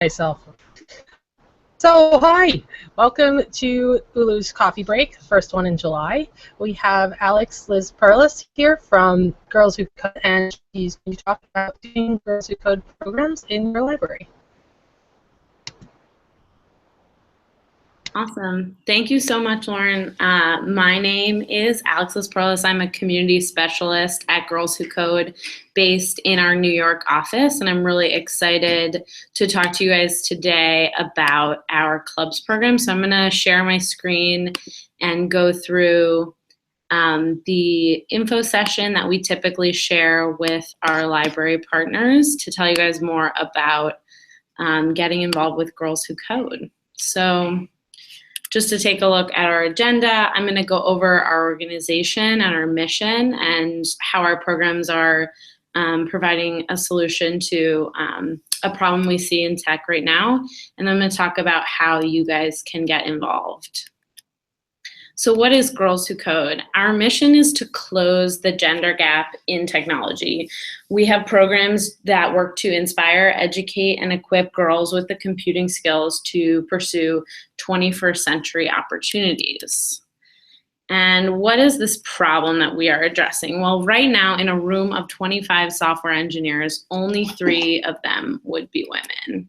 Myself. So, hi, welcome to Ulu's Coffee Break, first one in July. We have Lis-Perlis here from Girls Who Code, and she's going to talk about doing Girls Who Code programs in your library. Awesome. Thank you so much, Lauren. My name is Lis-Perlis. I'm a community specialist at Girls Who Code based in our New York office, and I'm really excited to talk to you guys today about our clubs program. So I'm going to share my screen and go through the info session that we typically share with our library partners to tell you guys more about getting involved with Girls Who Code. So just to take a look at our agenda, I'm going to go over our organization and our mission and how our programs are providing a solution to a problem we see in tech right now. And I'm going to talk about how you guys can get involved. So what is Girls Who Code? Our mission is to close the gender gap in technology. We have programs that work to inspire, educate, and equip girls with the computing skills to pursue 21st century opportunities. And what is this problem that we are addressing? Well, right now in a room of 25 software engineers, only 3 of them would be women.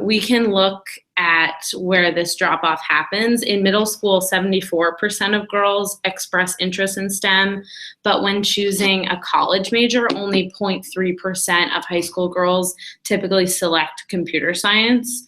We can look at where this drop-off happens. In middle school, 74% of girls express interest in STEM, but when choosing a college major, only 0.3% of high school girls typically select computer science.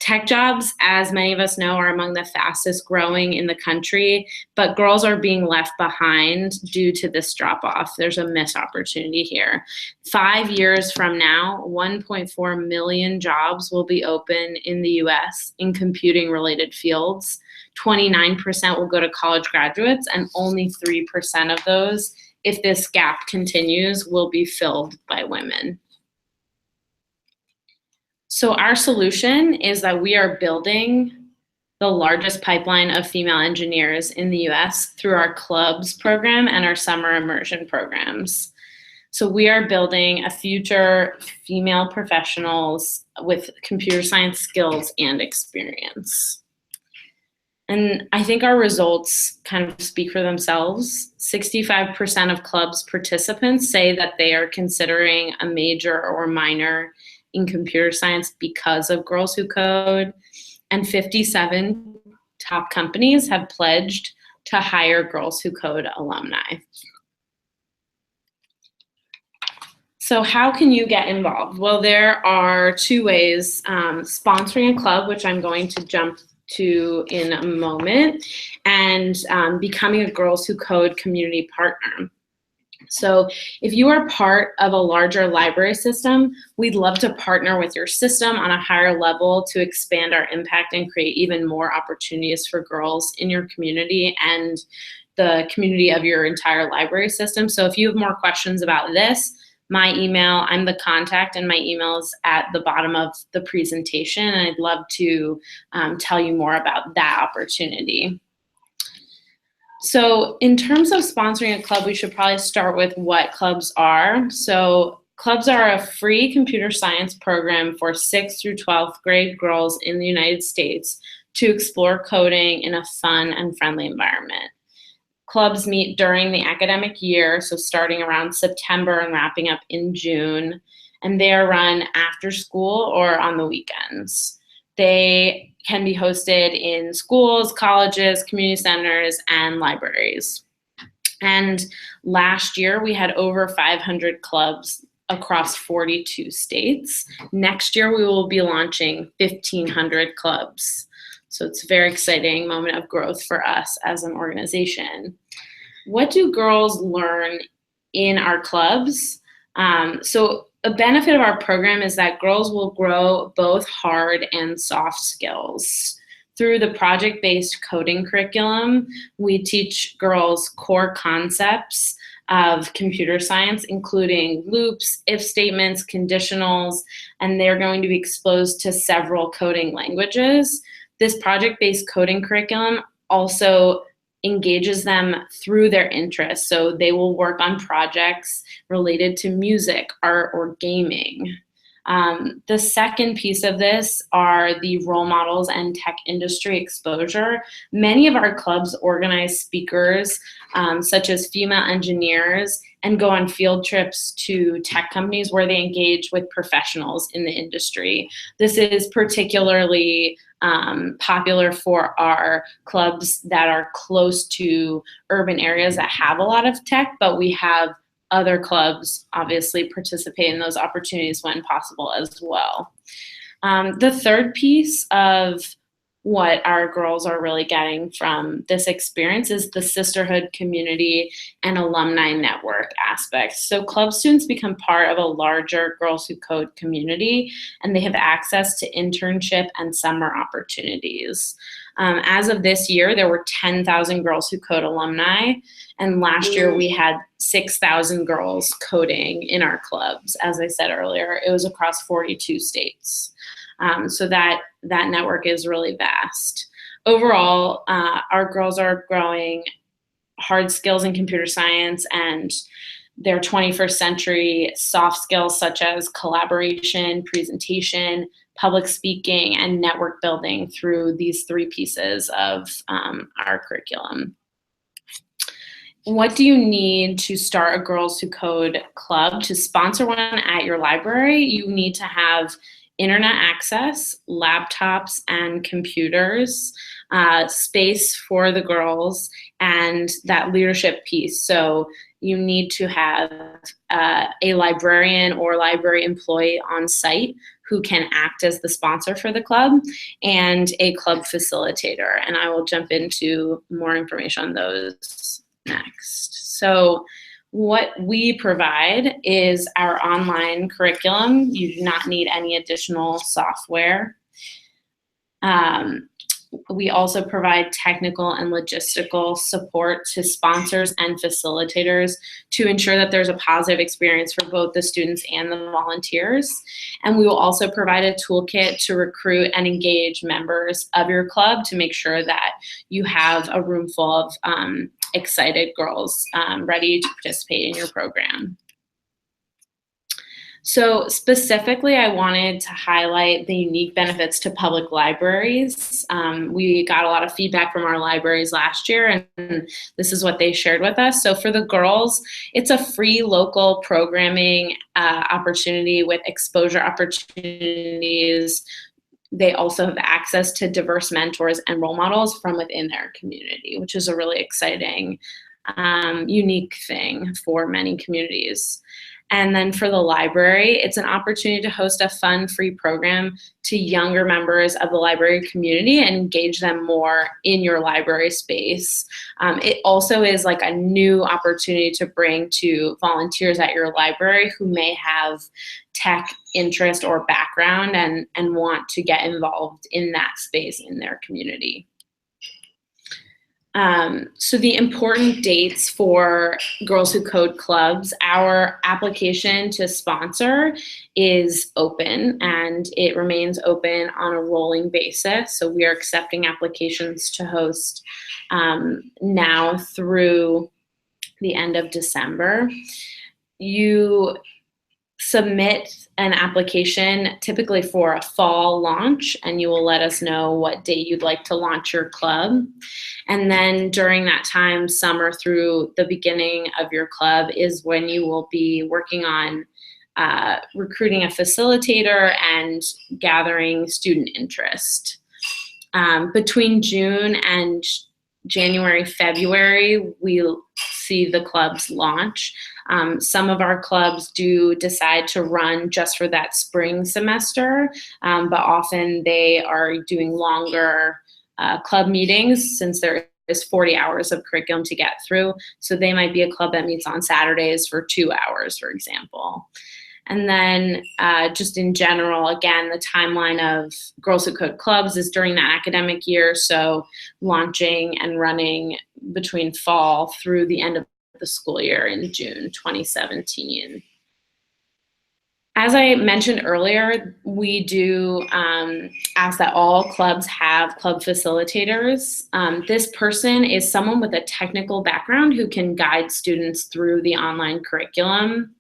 Tech jobs, as many of us know, are among the fastest growing in the country, but girls are being left behind due to this drop-off. There's a missed opportunity here. 5 years from now, 1.4 million jobs will be open in the US in computing-related fields. 29% will go to college graduates, and only 3% of those, if this gap continues, will be filled by women. So our solution is that we are building the largest pipeline of female engineers in the US through our clubs program and our summer immersion programs. So we are building a future female professionals with computer science skills and experience. And I think our results kind of speak for themselves. 65% of clubs participants say that they are considering a major or minor in computer science because of Girls Who Code, and 57 top companies have pledged to hire Girls Who Code alumni. So how can you get involved? Well, there are 2 ways: sponsoring a club, which I'm going to jump to in a moment, and becoming a Girls Who Code community partner. So if you are part of a larger library system, we'd love to partner with your system on a higher level to expand our impact and create even more opportunities for girls in your community and the community of your entire library system. So if you have more questions about this, my email, I'm the contact, and my email is at the bottom of the presentation, and I'd love to tell you more about that opportunity. So in terms of sponsoring a club, we should probably start with what clubs are. So clubs are a free computer science program for 6th through 12th grade girls in the United States to explore coding in a fun and friendly environment. Clubs meet during the academic year, so starting around September and wrapping up in June, and they are run after school or on the weekends. They can be hosted in schools, colleges, community centers, and libraries. And last year, we had over 500 clubs across 42 states. Next year, we will be launching 1,500 clubs. So it's a very exciting moment of growth for us as an organization. What do girls learn in our clubs? So a benefit of our program is that girls will grow both hard and soft skills. Through the project-based coding curriculum, we teach girls core concepts of computer science, including loops, if statements, conditionals, and they're going to be exposed to several coding languages. This project-based coding curriculum also engages them through their interests. So they will work on projects related to music, art, or gaming. The second piece of this are the role models and tech industry exposure. Many of our clubs organize speakers, such as female engineers, and go on field trips to tech companies where they engage with professionals in the industry. This is particularly popular for our clubs that are close to urban areas that have a lot of tech, but we have other clubs obviously participate in those opportunities when possible as well. The third piece of what our girls are really getting from this experience is the sisterhood, community, and alumni network aspects. So club students become part of a larger Girls Who Code community, and they have access to internship and summer opportunities. As of this year, there were 10,000 Girls Who Code alumni, and last year we had 6,000 girls coding in our clubs. As I said earlier, it was across 42 states. So that network is really vast. Overall, our girls are growing hard skills in computer science and their 21st century soft skills such as collaboration, presentation, public speaking, and network building through these three pieces of our curriculum. What do you need to start a Girls Who Code club? To sponsor one at your library, you need to have internet access, laptops and computers, space for the girls, and that leadership piece. So you need to have a librarian or library employee on site who can act as the sponsor for the club, and a club facilitator. And I will jump into more information on those next. So what we provide is our online curriculum. You do not need any additional software. We also provide technical and logistical support to sponsors and facilitators to ensure that there's a positive experience for both the students and the volunteers. And we will also provide a toolkit to recruit and engage members of your club to make sure that you have a room full of excited girls ready to participate in your program. So specifically, I wanted to highlight the unique benefits to public libraries. We got a lot of feedback from our libraries last year, and this is what they shared with us. So for the girls, it's a free local programming opportunity with exposure opportunities. They also have access to diverse mentors and role models from within their community, which is a really exciting, unique thing for many communities. And then for the library, it's an opportunity to host a fun, free program to younger members of the library community and engage them more in your library space. It also is like a new opportunity to bring to volunteers at your library who may have tech interest or background and want to get involved in that space in their community. So the important dates for Girls Who Code clubs, our application to sponsor is open, and it remains open on a rolling basis. So we are accepting applications to host now through the end of December. You submit an application typically for a fall launch, and you will let us know what date you'd like to launch your club. And then during that time, summer through the beginning of your club is when you will be working on recruiting a facilitator and gathering student interest. Between June and January, February, we'll see the clubs launch. Some of our clubs do decide to run just for that spring semester, but often they are doing longer club meetings since there is 40 hours of curriculum to get through. So they might be a club that meets on Saturdays for 2 hours, for example. And then just in general, again, the timeline of Girls Who Code clubs is during the academic year, so launching and running between fall through the end of the school year in June 2017. As I mentioned earlier, we do ask that all clubs have club facilitators. This person is someone with a technical background who can guide students through the online curriculum.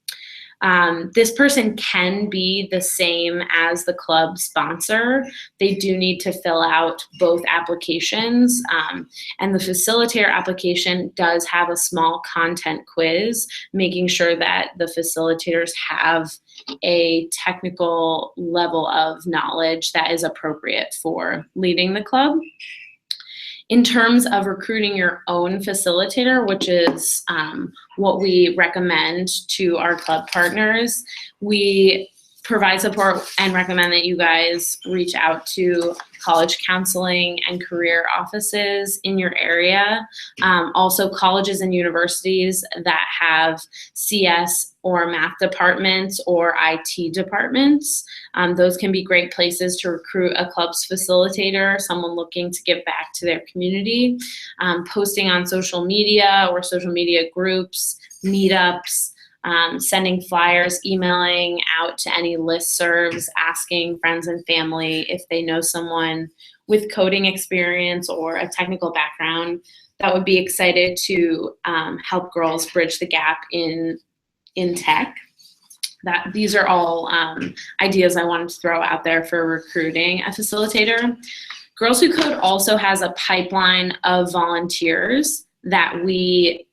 This person can be the same as the club sponsor. They do need to fill out both applications, and the facilitator application does have a small content quiz, making sure that the facilitators have a technical level of knowledge that is appropriate for leading the club. In terms of recruiting your own facilitator, which is what we recommend to our club partners, we provide support and recommend that you guys reach out to college counseling and career offices in your area. Also colleges and universities that have CS or math departments or IT departments. Those can be great places to recruit a club's facilitator, someone looking to give back to their community. Posting on social media or social media groups, meetups, sending flyers, emailing out to any listservs, asking friends and family if they know someone with coding experience or a technical background that would be excited to help girls bridge the gap in tech. These are all ideas I wanted to throw out there for recruiting a facilitator. Girls Who Code also has a pipeline of volunteers that we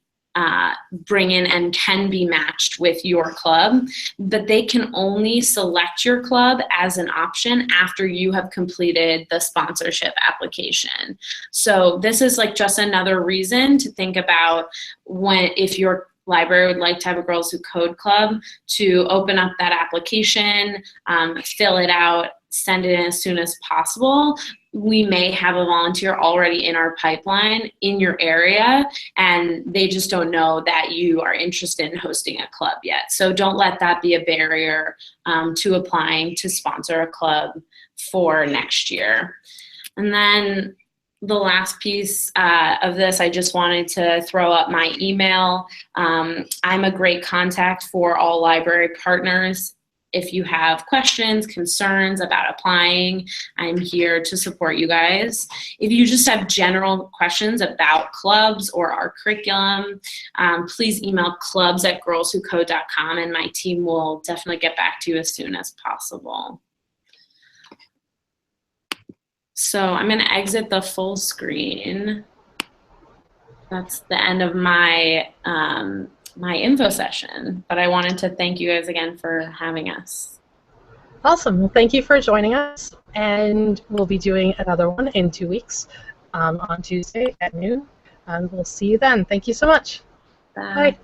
bring in and can be matched with your club, but they can only select your club as an option after you have completed the sponsorship application. So this is like just another reason to think about if your library would like to have a Girls Who Code club, to open up that application, fill it out, send it in as soon as possible. We may have a volunteer already in our pipeline in your area, and they just don't know that you are interested in hosting a club yet. So don't let that be a barrier to applying to sponsor a club for next year. And then the last piece of this, I just wanted to throw up my email. I'm a great contact for all library partners. If you have questions, concerns about applying, I'm here to support you guys. If you just have general questions about clubs or our curriculum, please email clubs@girlswhocode.com and my team will definitely get back to you as soon as possible. So I'm going to exit the full screen. That's the end of my my info session, but I wanted to thank you guys again for having us. Awesome. Well, thank you for joining us, and we'll be doing another one in 2 weeks on Tuesday at noon, and we'll see you then. Thank you so much. Bye. Bye.